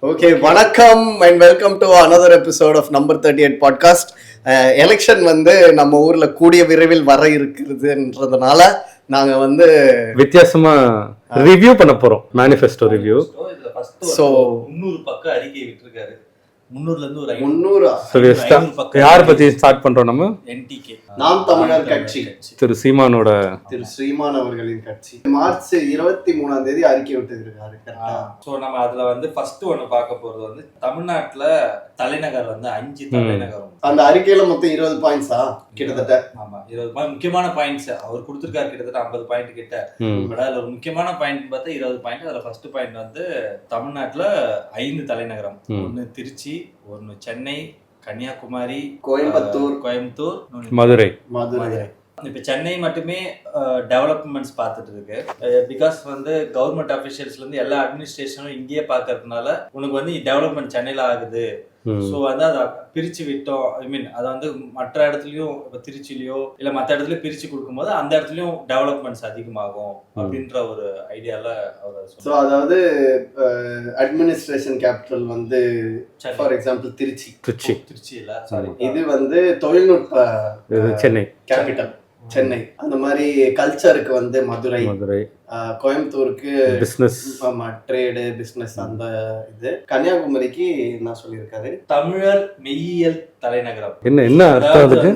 Okay, வணக்கம் and welcome to another episode of number 38 podcast. Election வந்து நம்ம ஊர்ல கூடிய விரைவில் வர இருக்கிறதுன்றதுனால நாங்க வந்து வித்தியாசமா ரிவ்யூ பண்ண போறோம். Manifesto review. ஸோ 300 பக்கம் அறிக்கை விட்டுருக்காரு. 300ல இருந்து ஒரு 300 யார் பத்தி ஸ்டார்ட் பண்றோம்? நம்ம என்டிகே நாம் தமிழர் கட்சி, திரு சீமானோட திரு ஸ்ரீமான் அவர்களின் கட்சி மார்ச் 23ஆம் தேதி அறிக்கை விட்டுருக்காரு. சோ நம்ம அதுல வந்து ஃபர்ஸ்ட் ஒன்னு பார்க்க போறது வந்து தமிழ்நாட்டுல தலைநகர் வந்து 5 தலைநகரம். அந்த அறிக்கையில மொத்தம் 20 பாயிண்ட்ஸா கிட்டத்தட்ட. ஆமா, 20 முக்கியமான பாயிண்ட்ஸ் அவர் கொடுத்திருக்காரு. கிட்டத்தட்ட 50 பாயிண்ட் கிட்ட. பட் அதுல ஒரு முக்கியமான பாயிண்ட் பார்த்தா 20 பாயிண்ட். அதுல ஃபர்ஸ்ட் பாயிண்ட் வந்து தமிழ்நாட்டுல 5 தலைநகரம். ஒன்னு திருச்சி, ஒன்னு சென்னை, கன்னியாகுமரி, கோயம்புத்தூர், மதுரை. இப்ப சென்னை மட்டுமே டெவலப்மெண்ட்ஸ் பார்த்துட்டு இருக்கு. பிகாஸ் வந்து கவர்மெண்ட் அபிஷியல்ஸ்ல இருந்து எல்லா அட்மினிஸ்ட்ரேஷனும் இங்கேயே பாக்குறதுனால உனக்கு வந்து டெவலப்மெண்ட் சென்னையில ஆகுது. ஸோ வந்து அதை பிரிச்சு விட்டோம். ஐ மீன் அதை வந்து மற்ற இடத்துலயும் இப்போ திருச்சிலையோ இல்லை மற்ற இடத்துலயும் பிரிச்சு கொடுக்கும்போது அந்த இடத்துலயும் டெவலப்மெண்ட்ஸ் அதிகமாகும் அப்படின்ற ஒரு ஐடியால அவர். ஸோ அதாவது அட்மினிஸ்ட்ரேஷன் கேபிட்டல் வந்து ஃபார் எக்ஸாம்பிள் திருச்சி இல்ல, சாரி, இது வந்து தொழில்நுட்ப சென்னை கேபிட்டல் சென்னை. அந்த மாதிரி கல்ச்சருக்கு வந்து மதுரை, கோயம்புத்தூருக்கு பிசினஸ், ட்ரேடு பிசினஸ் அந்த இது. கன்னியாகுமரிக்கு என்ன சொல்லியிருக்காரு? தமிழர் மெய்யியல் தலைநகரம். என்ன அர்த்தம் அதுக்கு?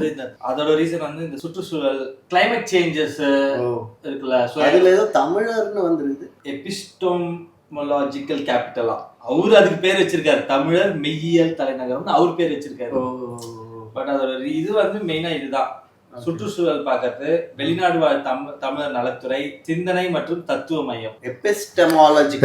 அதோட ரீசன் வந்து இந்த சுற்றுச்சூழல் கிளைமேட் சேஞ்சஸ் இருக்குல்ல, அதுல ஏதோ தமிழர்னு வந்துருது. எபிஸ்டோமோலாஜிக்கல் கேபிட்டலா அவரு அதுக்கு பேர் வச்சிருக்காரு. தமிழர் மெய்யியல் தலைநகரம்னு அவர் பேர் வச்சிருக்காரு. பட் அதோட இது வந்து மெயினா இதுதான், சுற்றுச்சூழல் பார்க்கறது, வெளிநாடு வாழ் தமிழர் நலத்துறை, சிந்தனை மற்றும் தத்துவ மையம்.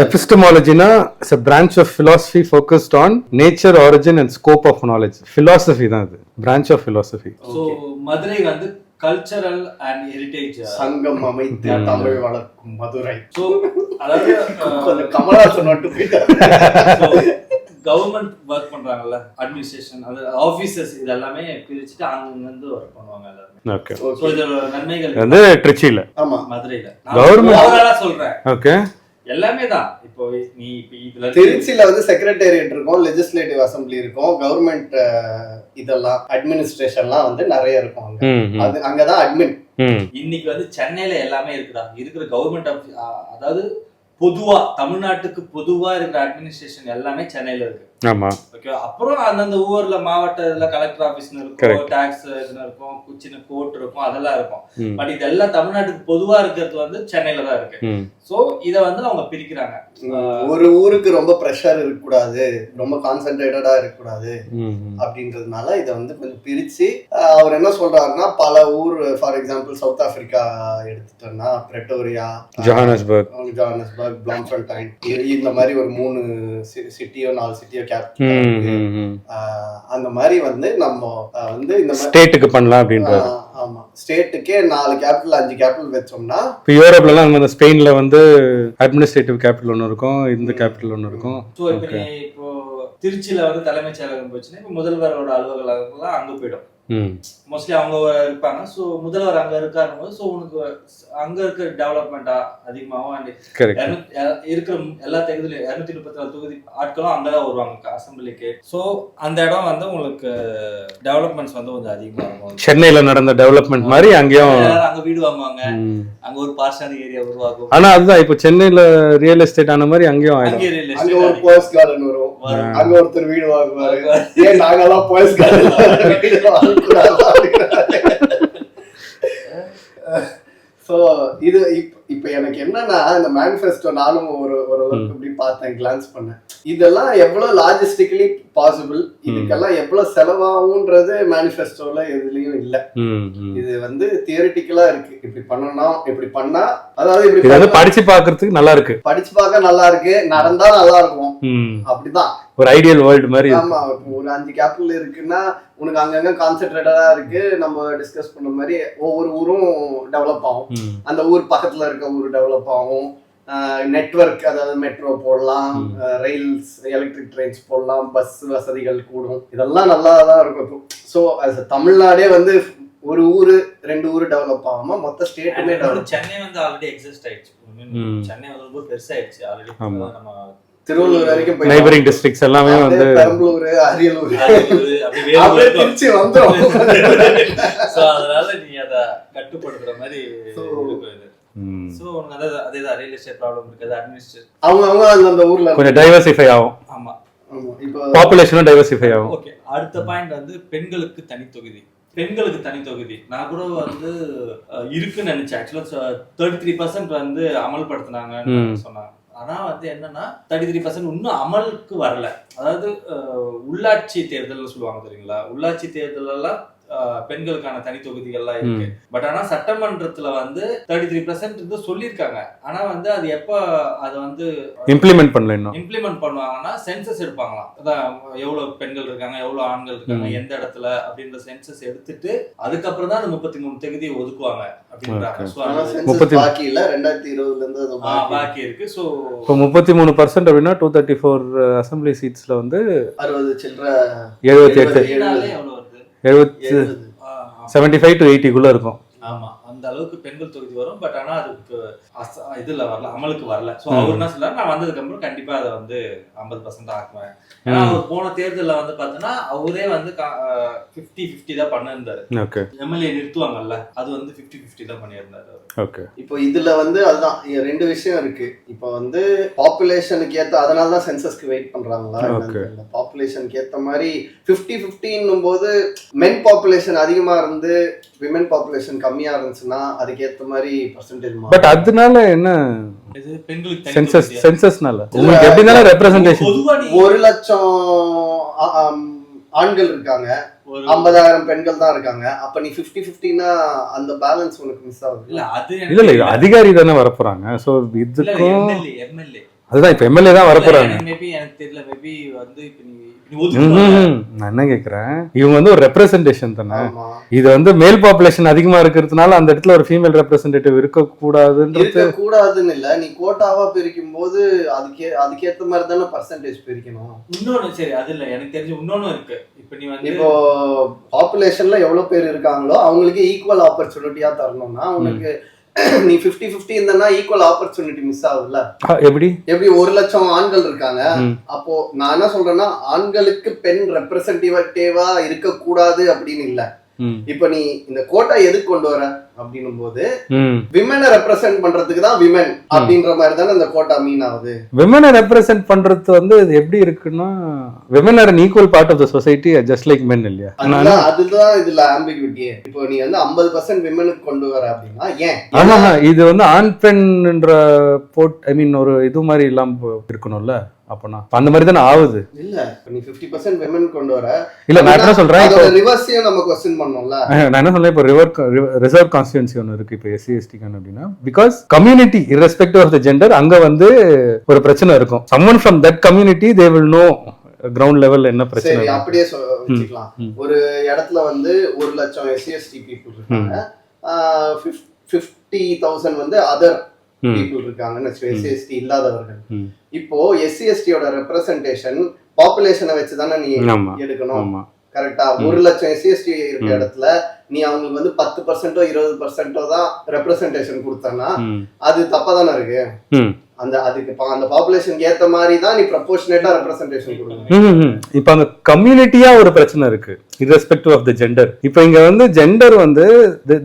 எபிஸ்டமாலஜினா it's a branch of philosophy focused on nature, origin and scope of knowledge. philosophy தான் இது, branch of philosophy. So Madurai வந்து கல்ச்சரல் அண்ட் ஹெரிடேஜ் சங்கம் அமைத்து தமிழ் வளர்க்கும் மதுரை. சோ அதாவது கமலஹாசன் மட்டும் போயிட்டாரு. கவர்மெண்ட் ஒர்க் பண்றாங்கல்ல, அட்மினிஸ்ட்ரேஷன், அது ஆபீசர்ஸ், இது எல்லாமே பிரிச்சுட்டு அங்க இருந்து ஒர்க் பண்ணுவாங்க எல்லாரும். ஓகே. சோ இதோட நன்மைகள் வந்து திருச்சியில, ஆமா மதுரையில கவர்மெண்ட் ஓவராலா சொல்றேன். ஓகே, எல்லாமே தான். இப்போ நீ இதுல திருச்சியில வந்து செக்ரட்டேரியட் இருக்கும், லெஜிஸ்லேட்டிவ் அசம்பிளி இருக்கும், கவர்மெண்ட் இதெல்லாம் அட்மினிஸ்ட்ரேஷன்லாம் வந்து நிறைய இருக்கும் அங்க. அது அங்கதான் அட்மின். இன்னைக்கு வந்து சென்னையில எல்லாமே இருக்குதா, இருக்கிற கவர்மெண்ட் அதாவது பொதுவா தமிழ்நாட்டுக்கு பொதுவா இருக்கிற அட்மினிஸ்ட்ரேஷன் எல்லாமே சென்னையில இருக்கு. ஆமா, ஓகே. அப்புறம் அந்தந்த ஊர்ல மாவட்ட இதுல கலெக்டர் ஆபீஸ்னு இருக்கும், டாக்ஸ் இருக்கும், சின்ன கோர்ட் இருக்கும், அதெல்லாம் இருக்கும். பட் இதெல்லாம் தமிழ்நாட்டுக்கு பொதுவா இருக்கிறது வந்து சென்னையில தான் இருக்கு. சோ இத வந்து அவங்க பிரிக்கிறாங்க. ஒரு ஊருக்கு ரொம்ப ப்ரெஷர் இருக்கக்கூடாது, ரொம்ப கான்சென்ட்ரேட்டடா இருக்கக்கூடாது அப்படின்றதுனால இதை வந்து கொஞ்சம் பிரிச்சு அவர் என்ன சொல்றாருன்னா, பல ஊர் ஃபார் எக்ஸாம்பிள் சவுத் ஆப்பிரிக்கா எடுத்துட்டோம்னா பிரெட்டோரியா, ஜோஹானஸ்பர்க், பிளாம்ஃபன்டைன், இந்த மாதிரி ஒரு 3 சிட்டியோ 4 சிட்டியோ கேபிட்டல். அந்த மாதிரி வந்து நம்ம வந்து இந்த ஸ்டேட்டுக்கு பண்ணலாம் அப்படின்றது. ஆமா, ஸ்டேட்டுக்கே 4 கேபிட்டல் 5 கேபிட்டல் வச்சோம்னா, இப்போ யூரோப்ல எல்லாம் நம்ம ஸ்பெயின்ல வந்து அட்மினிஸ்ட்ரேட்டிவ் கேபிட்டல் ஒன்று இருக்கும், இந்த கேபிட்டல் ஒன்று இருக்கும். ஸோ இப்போ திருச்சியில வந்து தலைமைச் செயலகம் போச்சுன்னா இப்போ முதல்வரோட அலுவலகம் அங்க போயிடும். மோஸ்ட்லி அவங்க இருப்பாங்க. ஸோ முதல்வர் அங்க இருக்காரும் போது ஸோ உனக்கு அங்க இருக்க டெவலப்மெண்ட் அதிகமாகும். இருக்கிற எல்லா தேர்தலும் 234 தொகுதி ஆட்களும் அங்கதான் வருவாங்க அசம்பிளிக்கு. ஸோ அந்த இடம் வந்து உங்களுக்கு டெவலப்மெண்ட்ஸ் வந்து கொஞ்சம் அதிகமா இருக்கும். சென்னையில நடந்த டெவலப்மெண்ட் மாதிரி அங்கேயும் அங்க வீடு வாங்குவாங்க, அங்க ஒரு பார்சனல் ஏரியா உருவாகும். ஆனா அதுதான் இப்போ சென்னையில ரியல் எஸ்டேட் ஆன மாதிரி அங்கேயும் அங்க ஒரு போயஸ் கார்டன் வரும், அங்க ஒருத்தர் வீடு வாங்குவாரு. ஏன் நாங்கெல்லாம் போயஸ் கார்டன் ஸோ இது இப்போ எனக்கு என்னன்னா, இந்த மேனிஃபெஸ்டோ நானும் ஒரு இப்படி பார்த்தேன், கிளான்ஸ் பண்ணேன். இதெல்லாம் எவ்வளவு லாஜிஸ்டிக்கலி பாசிபிள், இதுக்கெல்லாம் எவ்வளவு செலவாகும்ன்றது மேனிஃபெஸ்டோல எதுலயும் இல்ல. இது வந்து தியரிட்டிக்கலா இருக்கு. இப்படி பண்ணணும், இப்படி பண்ணா, அதாவது இப்படி படிச்சு பாக்குறதுக்கு நல்லா இருக்கு, படிச்சு பார்க்க நல்லா இருக்கு, நடந்தா நல்லா இருக்கும், அப்படிதான் ஒரு ஐடியல் வேர்ல்ட் மாதிரி. ஆமா, ஒரு 5 கேபிட்டல் இருக்குன்னா உனக்கு அங்கங்க கான்சென்ட்ரேட்டடா இருக்கு. நம்ம டிஸ்கஸ் பண்ண மாதிரி ஒவ்வொரு ஊரும் டெவலப் ஆகும், அந்த ஊர் பக்கத்துல இருக்க ஊர் டெவலப் ஆகும். நெட்வொர்க், அதாவது மெட்ரோ போடலாம், ரயில்ஸ், எலக்ட்ரிக் ட்ரெயின்ஸ் போடலாம், பஸ் வசதிகள் கூடும், இதெல்லாம் நல்லா தான் இருக்கும். ஸோ தமிழ்நாடே வந்து ஒரு ஊரு 2 ஊரு டெவலப் ஆகாம மொத்த ஸ்டேட்டுமே டெவலப். சென்னை வந்து ஆல்ரெடி எக்ஸிஸ்ட் ஆயிடுச்சு. சென்னை வந்து ரொம்ப பெருசாயிடுச்சு ஆல்ரெடி. நம்ம திருவள்ளூர் வரைக்கும் போய் நைபரிங் டிஸ்ட்ரிக்ட்ஸ் எல்லாமே வந்து பெரம்பலூர், அரியலூர், அப்படி அப்படியே திருச்சி வந்துரும். சோ அதனால நீ அத கட்டுப்படுத்துற மாதிரி சோ உனக்கு அதேதான் ரியல் எஸ்டேட் ப்ராப்ளம் இருக்குது, அட்மினிஸ்ட்ரேஷன் அவங்க அந்த ஊர்ல கொஞ்சம் டைவர்சிஃபை ஆகும். ஆமா இப்போ பாப்புலேஷனும் டைவர்சிஃபை ஆகும். ஓகே, அடுத்த பாயிண்ட் வந்து பெண்களுக்கு தனி தொகுதி. பெண்களுக்கு தனி தொகுதி நான் கூட வந்து இருக்குன்னு நினைச்சேன். ஆக்சுவலா 33% வந்து அமல்படுத்தினாங்கன்னு சொன்னாங்க. ஆனா வந்து என்னன்னா 33% இன்னும் அமலுக்கு வரல. அதாவது உள்ளாட்சி தேர்தல் சொல்லுவாங்க தெரியுங்களா, உள்ளாட்சி தேர்தல் எல்லாம் பெண்களுக்கான தனி தொகுதிகள்லாம் இருக்கு. பட் ஆனா சட்டமன்றத்துல வந்து 33% வந்து சொல்லியிருக்காங்க. ஆனா வந்து அது எப்ப அதை வந்து இம்ப்ளிமெண்ட் பண்ணல, இன்னும் இம்ப்ளிமெண்ட் பண்ணுவாங்கன்னா சென்சஸ் எடுப்பாங்களாம். அதான் எவ்வளவு பெண்கள் இருக்காங்க, எவ்வளவு ஆண்கள் இருக்காங்க, எந்த இடத்துல அப்படின்ற சென்சஸ் எடுத்துட்டு அதுக்கப்புறம் தான் 33 தொகுதி ஒதுக்குவாங்க அப்படின்றாங்க. பாக்கி இல்ல 2020ல இருந்து பாக்கி இருக்கு. சோ 33% அப்படின்னா 234 அசம்பிளி சீட்ஸ்ல வந்து 60 சில்லற 78 75 to 80 குள்ள இருக்கும். ஆமா, அந்த அளவுக்கு பெண்கள் தொகுதி வரும். பட் ஆனா அதுக்கு இதுல வரல, அமலுக்கு வரல. சோ அவர் என்ன சொல்றாரு, நான் வந்ததுக்கு அப்புறம் கண்டிப்பா அதை வந்து 50% ஆக்குவேன். ஏன்னா அவர் போன தேர்தலில் வந்து பாத்தீங்கன்னா அவரே வந்து 50-50 தான் பண்ணிருந்தாரு. எம்எல்ஏ நிறுத்துவாங்கல்ல, அது வந்து 50-50 தான் பண்ணியிருந்தாரு. இப்போ இதுல வந்து அதுதான் 2 விஷயம் இருக்கு. இப்போ வந்து பாப்புலேஷனுக்கு ஏத்த, அதனாலதான் சென்சஸ்க்கு வெயிட் பண்றாங்களா, பாப்புலேஷனுக்கு ஏத்த மாதிரி 50-50 போது மென் பாப்புலேஷன் அதிகமா இருந்து விமன் பாப்புலேஷன் கம்மியா இருந்துச்சுன்னா அதுக்கு ஏத்த மாதிரி பர்சன்டேஜ். பட் அதனால என்ன பெண்களுக்கு சென்சஸ்னால உங்களுக்கு எப்படினால ரெப்ரசன்டேஷன் 1 லட்சம் ஆண்கள் இருக்காங்க, 50,000 பெண்கள் தான் இருக்காங்க. அப்ப நீ 50-50னா அந்த பேலன்ஸ் உனக்கு மிஸ் ஆகுது. இல்ல அதிகாரி தானே வரப்போறாங்க. சோ இதுக்கும் எம்எல்ஏ அதுதான் இப்ப எம்எல்ஏ தான் வரப்போறாங்க. மேபி எனக்கு தெரியல, மேபி வந்து நான் என்ன கேக்குறேன், இவங்க வந்து ஒரு ரெப்ரசன்டேஷன் தானே. இது வந்து மேல் பாப்புலேஷன் அதிகமா இருக்கிறதுனால அந்த இடத்துல ஒரு ஃபீமேல் ரெப்ரசன்டேட்டிவ் இருக்க கூடாதுன்னு இல்ல, நீ கோட்டாவா பிரிக்கும் போது அதுக்கேத்த மாதிரி தானே பர்சன்டேஜ் பிரிக்கணும். இன்னொன்னு சரி, அது இல்ல எனக்கு தெரிஞ்சு இன்னொன்னு இருக்கு. இப்போ பாப்புலேஷன்ல எவ்வளவு பேர் இருக்காங்களோ அவங்களுக்கு ஈக்குவல் ஆப்பர்ச்சுனிட்டியா தரணும்னா உனக்கு நீ 50-50 இருந்தா ஈக்குவல் ஆப்பர்ச்சுனிட்டி மிஸ் ஆகுதுல்ல. எப்படி 1 லட்சம் ஆண்கள் இருக்காங்க, அப்போ நான் என்ன சொல்றேன்னா ஆண்களுக்கு பெண் ரெப்ரசன்டேட்டிவா இருக்க கூடாது அப்படின்னு இல்ல. இப்ப நீ இந்த கோட்டா எதுக்கு கொண்டு வர அப்படின்னும் போது விமனை ரெப்ரசென்ட் பண்றதுக்கு தான் விமன் அப்படின்ற மாதிரி தானே இந்த கோட்டா மீன் ஆகுது. விமனை ரெப்ரசென்ட் பண்றது வந்து எப்படி இருக்குன்னா, women R an equal part of the society just like men இல்லையா? அதுதான் இதுல ஆம்பிகுவிட்டி. இப்போ நீ வந்து 50% விமனுக்கு கொண்டு வர அப்படின்னா ஏன்? ஆமா, இது வந்து ஆண் பெண்ன்ற ஐ மீன் ஒரு இது மாதிரி இல்லாம இருக்கணும்ல. அப்பனா அந்த மாதிரி தானே ஆகுது. இல்ல நீ 50% விமன் கொண்டு வர இல்ல, நான் என்ன சொல்றேன், இப்போ ரிவர்ஸையும் நம்ம क्वेश्चन பண்ணனும்ல. நான் என்ன சொல்றேன், இப்போ ரிசர்வ் கான்ஸ்டிட்யூன்சி ஒன்னு இருக்கு இப்போ SC/ST கான அப்படினா, because community irrespective of the gender அங்க வந்து ஒரு பிரச்சனை இருக்கும். someone from that community they will know ground லெவல்ல என்ன பிரச்சனை. சரி, அப்படியே வச்சுக்கலாம். ஒரு இடத்துல வந்து 1 லட்சம் SC/ST பீப்புள் இருக்காங்க, 50,000 வந்து அதர் பீப்புள் இருக்காங்கன்னு SC/ST இல்லாதவர்கள். இப்போ SC/ST-யோட ரெப்ரசன்டேஷன் பாப்புலேஷனை வச்சுதானே நீ எடுக்கணும். கரெக்டா? 1 லட்சம் SC/ST இருக்க இடத்துல நீ அவங்களுக்கு வந்து 10%ஓ 20%ஓ தான் ரெப்ரசன்டேஷன் கொடுத்தனா அது தப்பா தானே இருக்கு. அதுக்கு அந்த பாப்புலேஷனுக்கு ஏத்த மாதிரி தான் நீ ப்ரொபோர்ஷனேட்டா ரெப்ரசன்டேஷன் கொடுக்கணும். இப்போ அந்த கம்யூனிட்டியா ஒரு பிரச்சனை இருக்கு irrespective of the gender. இப்போ இங்க வந்து ஜெண்டர் வந்து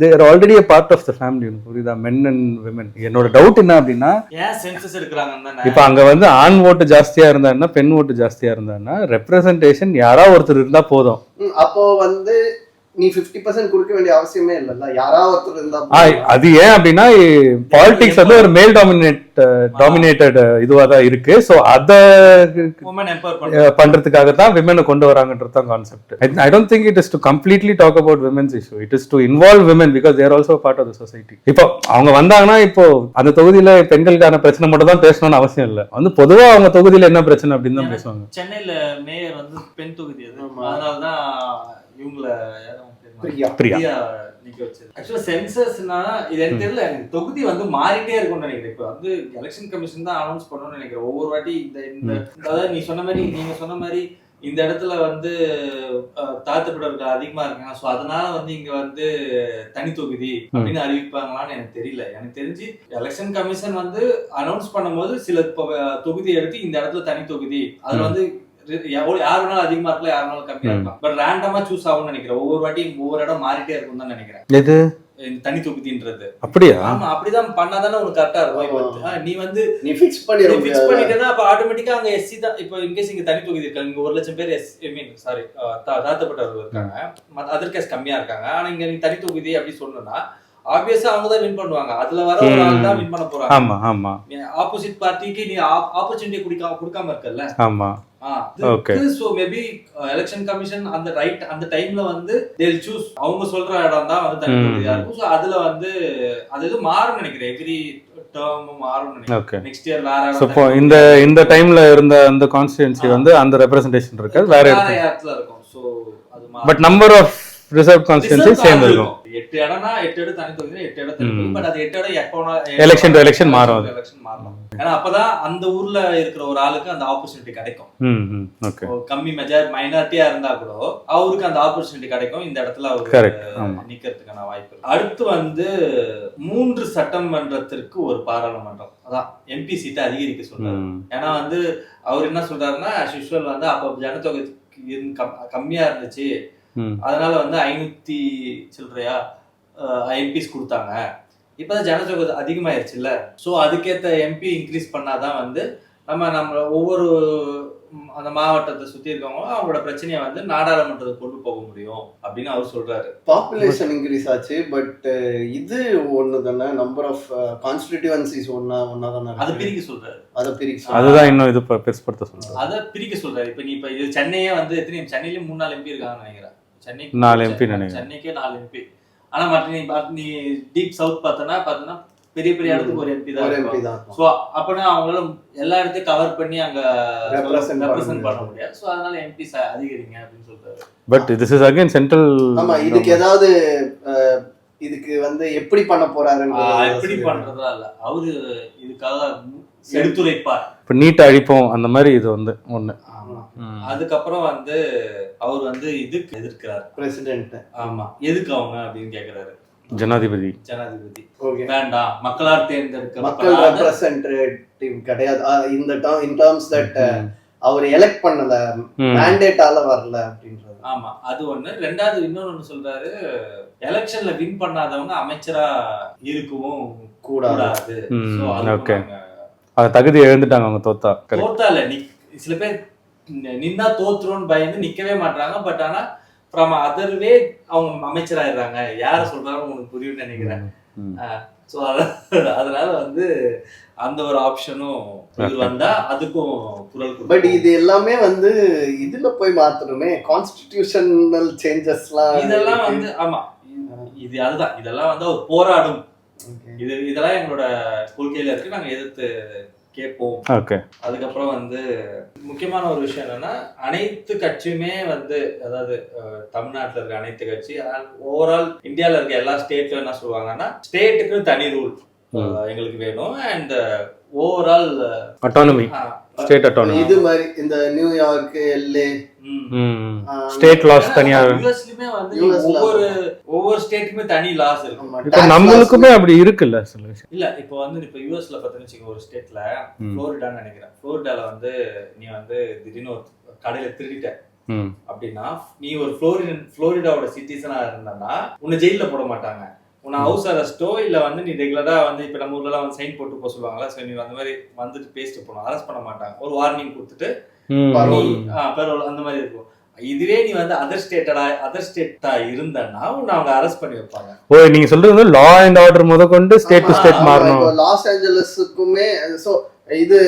they are already a part of the family. புரியுதா? men and women. என்னோட டவுட் என்ன அப்படின்னா, ஏன் சென்சஸ் எடுக்கறாங்கன்னு, இப்போ அங்க வந்து ஆண் ஓட்டு ஜாஸ்தியா இருந்தான்னா பெண் ஓட்டு ஜாஸ்தியா இருந்தான்னா ரெப்ரசன்டேஷன் யாரா ஒருத்தர் இருந்தா போதும். அப்போ வந்து நீ 50% கொடுக்க வேண்டிய அவசியமே இல்லல்ல, யாரா ஒருத்தர் இருந்தா. அது ஏன் அப்படின்னா பாலிடிக்ஸ் வந்து ஒரு மேல் டாமினேட்டட் இதுவா தான் இருக்கு. சோ அத பண்றதுக்காக தான் விமனை கொண்டு வராங்கன்றது தான் concept. I don't think it is to completely talk about women's issue. It is to involve women because they're also part of the society. இப்போ அவங்க வந்தாங்கன்னா இப்போ அந்த தொகுதியில பெண்களுக்கான பிரச்சனை மட்டும் தான் பேசணும்னு அவசியம் இல்லை. வந்து பொதுவா அவங்க தொகுதியில என்ன பிரச்சனை அப்படின்னு தான் பேசுவாங்க. சென்னையில மேயர் வந்து பெண் தொகுதி, அதனாலதான் இவங்கள பிரியா நிக்க வச்சது. ஆக்சுவலா சென்சஸ்னா இது எனக்கு தெரியல, எனக்கு தொகுதி வந்து மாறிட்டே இருக்கும்னு நினைக்கிறேன். இப்ப வந்து எலெக்ஷன் கமிஷன் தான் அனௌன்ஸ் பண்ணணும்னு நினைக்கிறேன் ஒவ்வொரு வாட்டி. இந்த அதாவது நீங்க சொன்ன மாதிரி இந்த இடத்துல வந்து தாழ்த்தப்பட்டவர்கள் அதிகமா இருக்காங்க, ஸோ அதனால வந்து இங்க வந்து தனி தொகுதி அப்படின்னு அறிவிப்பாங்களான்னு எனக்கு தெரியல. எனக்கு தெரிஞ்சு எலெக்ஷன் கமிஷன் வந்து அனௌன்ஸ் பண்ணும்போது சில தொகுதி எடுத்து இந்த இடத்துல தனி தொகுதி, அதுல வந்து யார் வேணாலும் அதிகமா இருக்கலாம், யார் வேணாலும் கம்மியா இருக்கலாம், பட் ரேண்டமா சூஸ் ஆகும்னு நினைக்கிறேன். ஒவ்வொரு வாட்டியும் ஒவ்வொரு இடம் மாறிட்டே இருக்கும் தான் நினைக்கிறேன் எது தனி தொகுதின்றது. அப்படியா? ஆமா, அப்படிதான் பண்ணாதானே உனக்கு கரெக்டா இருக்கும். நீ வந்து நீ ஃபிக்ஸ் பண்ணிட்டேன்னா அப்ப ஆட்டோமேட்டிக்கா அங்க எஸ்சி தான். இப்போ இன்கேஸ் இங்க தனி தொகுதி இருக்காங்க, இங்க 1,00,000 பேர் தாழ்த்தப்பட்டவர்கள் இருக்காங்க, அதர் கேஸ் கம்மியா இருக்காங்க, ஆனா இங்க நீ தனி தொகுதி அப்படி சொன்னா ஆப்வியஸா அவங்க தான் வின் பண்ணுவாங்க. அதுல வர ஒரு ஆள் தான் வின் பண்ண போறாங்க. ஆமா ஆமா. ஆப்போசிட் பார்ட்டிக்கு நீ ஆப்பர்ச்சுனிட்டி கொடுக்காம இருக்கல்ல. ஆமா. Okay. So maybe election commission அந்த டைம்ல வந்து they'll choose அவங்க சொல்ற இடம் தான் வந்து தனி தொகுதியா இருக்கும். சோ அதுல வந்து அது எது மாறும் நினைக்கிறேன். எவ்ரி டர்ம் மாறும் நினைக்கிறேன். நெக்ஸ்ட் இயர் வேற சோ இப்போ இந்த டைம்ல இருந்த அந்த கான்ஸ்டிட்யூன்சி வந்து அந்த ரெப்ரசன்டேஷன் இருக்காது, வேற இடத்துல இருக்கும். சோ அது but number of reserve constituency same இருக்கும். 8 இடம்னா 8 இடம் தனி தொகுதி, 8 இடம் தனி தொகுதி. பட் அது 8 இடம் எப்போனா எலெக்ஷன் டு எலெக்ஷன் மாறும். ஏன்னா அப்பதான் அந்த ஊர்ல இருக்கிற ஒரு ஆளுக்கு அந்த ஆப்பர்ச்சுனிட்டி கிடைக்கும். ஓகே. கம்மி மைனாரிட்டியா இருந்தா கூட அவருக்கு அந்த ஆப்பர்ச்சுனிட்டி கிடைக்கும், இந்த இடத்துல அவருக்கு நிக்கிறதுக்கான வாய்ப்பு. அடுத்து வந்து 3 சட்டமன்றத்திற்கு ஒரு பாராளுமன்றம், அதான் எம்பி சீட்டை அதிகரிக்க சொல்றாரு. ஏன்னா வந்து அவர் என்ன சொல்றாருன்னா, யூசுவல் வந்து அப்ப ஜனத்தொகை கம்மியா இருந்துச்சு, அதனால வந்து 500 சில்லறையா எம்பிஸ் கொடுத்தாங்க. இப்பதான் ஜனத்தொகை அதிகமாயிருச்சு இல்ல, சோ அதுக்கேத்த எம்பி இன்க்ரீஸ் பண்ணாதான் வந்து நம்ம ஒவ்வொரு அந்த மாவட்டத்தை சுத்தி இருக்கவங்க அவங்களோட பிரச்சனையை வந்து நாடாளுமன்றத்தை கொண்டு போக முடியும் அப்படின்னு அவர் சொல்றாரு. பாப்புலேஷன் இன்க்ரீஸ் ஆச்சு, பட் இது ஒண்ணு தானே, நம்பர் ஆஃப் கான்ஸ்டிட்யூவன்சிஸ் ஒன்னா தானே, அதை பிரிக்க சொல்றாரு. அதுதான் இன்னும் இது பெருசுபடுத்த சொல்றாரு, அதை பிரிக்க சொல்றாரு. இப்ப நீ இது சென்னையே வந்து எத்தனை, சென்னையில 3-4 எம்பி இருக்காங்கன்னு நினைக்கிறேன். சென்னைக்கு 4 எம்பி நினைக்கிறேன். சென்னைக்கே 4 எம்பி. ஆனா மற்ற நீ டீப் சவுத் பார்த்தனா பெரிய பெரிய இடத்துக்கு ஒரு எம்பி தான். சோ அப்பனா அவங்களால எல்லா இடத்தையும் கவர் பண்ணி அங்க ரெப்ரசன்ட் பண்ண முடியாது. சோ அதனால எம்பி அதிகரிங்க அப்படின்னு சொல்றாரு. But this is again central. ஆமா, இதுக்கு ஏதாவது இதுக்கு வந்து எப்படி பண்ண போறாருன்னு எப்படி பண்றதா இல்ல, அவரு இதுக்காக எடுத்துரைப்பார். இப்ப நீட்டை அழிப்போம் அந்த மாதிரி இது வந்து ஒண்ணு. அதுக்கப்புறம் வந்து அவர் வந்து இதுக்கு எதிர்க்கிறார் பிரசிடென்ட். ஆமா, எதுக்கு அவங்க அப்படின்னு கேக்குறாரு. ஜனாதிபதி வேண்டாம், மக்களால் தேர்ந்தெடுக்க மக்கள் ரெப்ரசன்டேட்டிவ் கிடையாது இந்த இன் டர்ம்ஸ் தட் அவர் எலெக்ட் பண்ணல, மேண்டேட்டால வரல அப்படின்றது. ஆமா, அது ஒண்ணு. ரெண்டாவது இன்னொன்னு சொல்றாரு, எலெக்ஷன்ல வின் பண்ணாதவங்க அமைச்சரா இருக்கவும் கூடாது. தகுதி எழுந்துட்டாங்க அவங்க, தோத்தா இல்ல. சில பேர் நின்னா தோத்துருன்னு பயந்து நிக்கவே மாட்டாங்க. பட் ஆனா ஃப்ரம் அதர் வே அவங்க அமைச்சராயிடுறாங்க. யார சொல்றாங்க உங்களுக்கு புரியும்னு நினைக்கிறேன். சோ அதனால வந்து அந்த ஒரு ஆப்ஷனும் வந்தா அதுக்கும் குரல். பட் இது எல்லாமே வந்து இதுல போய் மாத்தணுமே, கான்ஸ்டிடியூஷனல் சேஞ்சஸ்லாம் இதெல்லாம் வந்து. ஆமா, அதுதான் இதெல்லாம் வந்து ஒரு போராடும். இதெல்லாம் எங்களோட கொள்கையில இருக்கு, நாங்க எதிர்த்து கேட்போம். அதுக்கப்புறம் வந்து முக்கியமான ஒரு விஷயம் என்னன்னா, அனைத்து கட்சியுமே வந்து, அதாவது தமிழ்நாட்டுல இருக்க அனைத்து கட்சி, ஓவரால் இந்தியால இருக்க எல்லா ஸ்டேட்ல என்ன சொல்லுவாங்கன்னா, ஸ்டேட்டுக்கு தனி ரூல் எங்களுக்கு வேணும், and overall autonomy, state autonomy. இது மாதிரி இந்த நியூயார்க், எல்ஏ ஸ்டேட் லாஸ் தனியா. யுஎஸ்லயுமே வந்து ஒவ்வொரு ஸ்டேட்டுக்குமே தனி லாஸ் இருக்கு. இப்ப நம்மளுக்குமே அப்படி இருக்குல்ல சில விஷயம். இல்ல இப்போ வந்து இப்ப யுஎஸ்ல பாத்தீங்கன்னா ஒரு ஸ்டேட்ல புளோரிடான்னு நினைக்கிறேன், புளோரிடால வந்து நீ வந்து திடீர்னு ஒரு கடையில திருடிட்ட அப்படின்னா, நீ ஒரு புளோரிடாவோட சிட்டிசனா இருந்தனா உன்னை ஜெயில போட மாட்டாங்க. உன்னை ஹவுஸ் அரெஸ்டோ இல்ல வந்து நீ ரெகுலரா வந்து இப்ப நம்ம ஊர்ல எல்லாம் வந்து சைன் போட்டு போக சொல்லுவாங்களா, சோ நீ அந்த மாதிரி வந்துட்டு பேசிட்டு போனோம், அரெஸ்ட் பண்ண மாட்டாங்க. ஒரு வார்னிங் கொடுத்துட்டு பரோல் அந்த மாதிரி இருக்கும். இதுவே நீ வந்து அதர் ஸ்டேட்டா இருந்தன்னா உன்னை அவங்க அரெஸ்ட் பண்ணி வைப்பாங்க. ஓ, நீங்க சொல்றது லா அண்ட் ஆர்டர் முதற்கொண்டு ஸ்டேட் டு ஸ்டேட் மாறணும். லாஸ் ஏஞ்சலஸுக்குமே சோ இது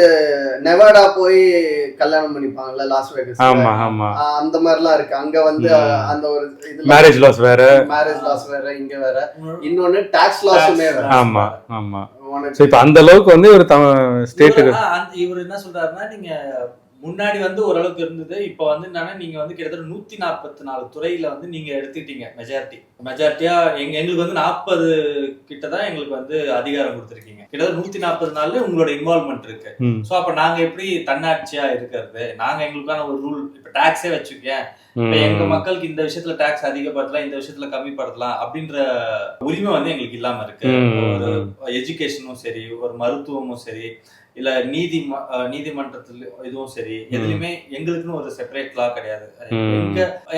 நெவாடா போய் கல்யாணம் பண்ணிப்பாங்கல்ல, லாஸ் வேகஸ். ஆமா ஆமா, அந்த மாதிரிலாம் இருக்கு. அங்க வந்து அந்த ஒரு இது மேரேஜ் லாஸ் வேற, இங்க வேற, இன்னொன்னு டாக்ஸ் லாஸுமே வேற. ஆமா ஆமா. சோ இப்போ அந்த அளவுக்கு வந்து ஒரு ஸ்டேட்டுக்கு இவர் என்ன சொல்றாருன்னா, நீங்க முன்னாடி வந்து ஓரளவுக்கு இருந்தது. இப்போ வந்து என்னன்னா நீங்க வந்து கிட்டத்தட்ட 144 துறையில வந்து நீங்க எடுத்துக்கிட்டீங்க மெஜாரிட்டியா. எங்களுக்கு வந்து 40 கிட்ட தான் எங்களுக்கு வந்து அதிகாரம் கொடுத்துருக்கீங்க. கிட்டத்தட்ட 140 நாள்ல உங்களோட இன்வால்வ்மெண்ட் இருக்கு. சோ அப்ப நாங்க எப்படி தன்னாட்சியா இருக்கிறது? நாங்க எங்களுக்கான ஒரு ரூல், இப்ப டாக்ஸே வச்சுக்கேன், எங்க மக்களுக்கு இந்த விஷயத்துல டாக்ஸ் அதிகப்படுத்தலாம், இந்த விஷயத்துல கம்மிப்படுத்தலாம் அப்படின்ற உரிமை வந்து எங்களுக்கு இல்லாம இருக்கு. ஒரு எஜுகேஷனும் சரி, ஒரு மருத்துவமும் சரி, இல்ல நீதிமன்றத்துல இதுவும் சரி, எதுலயுமே எங்களுக்குன்னு ஒரு செப்பரேட் லா கிடையாது.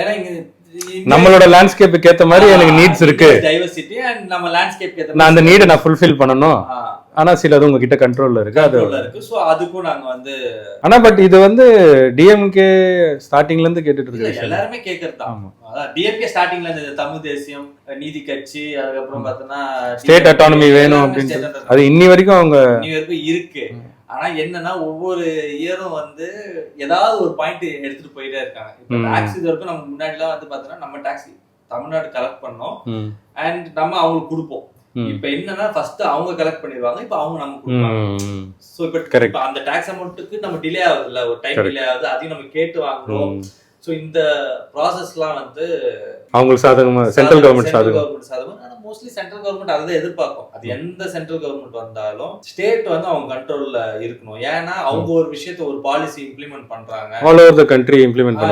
ஏன்னா இங்க நம்மளோட லேண்ட்ஸ்கேப்புக்கு ஏத்த மாதிரி எனக்கு நீட்ஸ் இருக்கு, டைவர்சிட்டி அண்ட் நம்ம லேண்ட்ஸ்கேப் ஏத்த நான் அந்த நீடை நான் ஃபுல்ஃபில் பண்ணணும். ஆனா சிலது உங்ககிட்ட கண்ட்ரோல்ல இருக்கு, அது இருக்கு. சோ அதுக்கும் நாங்க வந்து ஆனா பட் இது வந்து டிஎம்கே ஸ்டார்டிங்ல இருந்து கேட்டுட்டு இருக்கு, எல்லாருமே கேக்குறது தான். டிஎம்கே ஸ்டார்டிங்ல இருந்து தமிழ் தேசியம், நீதி கட்சி, அதுக்கப்புறம் பார்த்தோன்னா ஸ்டேட் அட்டானமி வேணும் அப்படின்னு அது இன்னி வரைக்கும் அவங்க இருக்கு. ஆனா என்னன்னா ஒவ்வொரு இயரும் வந்து ஏதாவது ஒரு பாயிண்ட் எடுத்துட்டு போயிட்டே இருக்காங்க. இப்ப டாக்ஸ் இது வரைக்கும் நம்ம முன்னாடி எல்லாம் வந்து பாத்தோம்னா நம்ம டாக்ஸ் தமிழ்நாடு கலெக்ட் பண்ணோம் அண்ட் நம்ம அவங்களுக்கு கொடுப்போம். இப்ப என்னன்னா ஃபர்ஸ்ட் அவங்க கலெக்ட் பண்ணிடுவாங்க, இப்ப அவங்க நம்ம கொடுப்பாங்க. சோ இப்ப அந்த டாக்ஸ் அமௌண்ட்டுக்கு நம்ம டிலே ஆகுது இல்ல, ஒரு டைம் டிலே ஆகுது, அதையும் நம்ம கேட்டு வாங்குறோம். சோ இந்த ப்ராசஸ்லாம் வந்து அவங்களுக்கு சாதகமா சென்ட்ரல் கவர்மெண்ட் சாதகமா. ஆனா மோஸ்ட்லி சென்ட்ரல் கவர்மெண்ட் அதை எதிர்பார்க்கும். அது எந்த சென்ட்ரல் கவர்மெண்ட் வந்தாலும் ஸ்டேட் வந்து அவங்க கண்ட்ரோல்ல இருக்கணும். ஏன்னா அவங்க ஒரு விஷயத்த ஒரு பாலிசி இம்ப்ளிமெண்ட் பண்றாங்க, all over the country implement